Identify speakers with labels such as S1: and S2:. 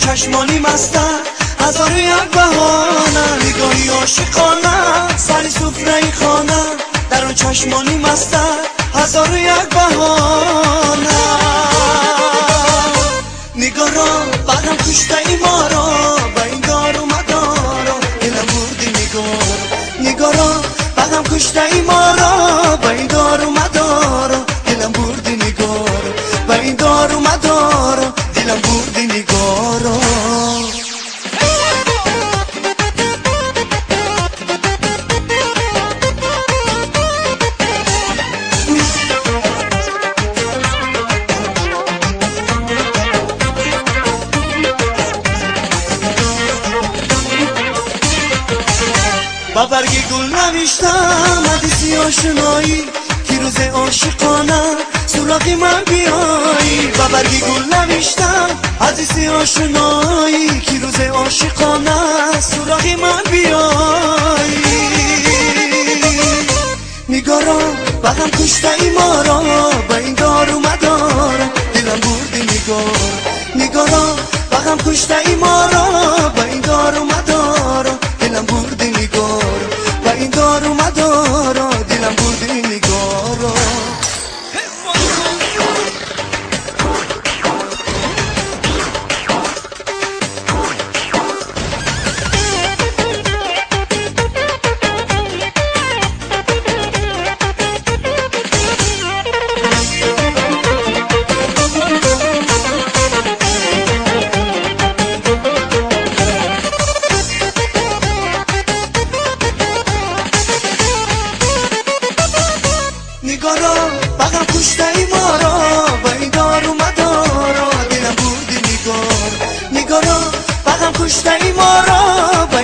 S1: چشمانی مستن، هزار و یک بهانه، نگاهی عاشقانه، سری سفره خانه، در اون چشمانی مستن، هزار و یک بهانه. نگاه را بعدم کشته ای ما را، به این دار و مدارا دلم بردی نگاه را بعدم کشته ای ما را، به این دار و مدارا دلم بردی نگاه، به این دار و مدارا دلم بردی نگاه را. با برگ گل نوشتم حدیثی آشنایی، که روز عاشقانه سراغ من بیایی. با برگ گل نوشتم حدیثی آشنایی، که روز عاشقانه سراغ من بیایی. نگاه را بعدم کشته ای ما را، به این دار و مدار دلم بردی نگاه را بعدم کشته ای ما را، به این دار و مدار دلم بردی نگاه، به این دار و مدار دلم بردی نگاه را. نگاه را بغم کشته ای ما را، به این دار و مدارا دلم بردی نگاه را. بغم کشته ای ما را، به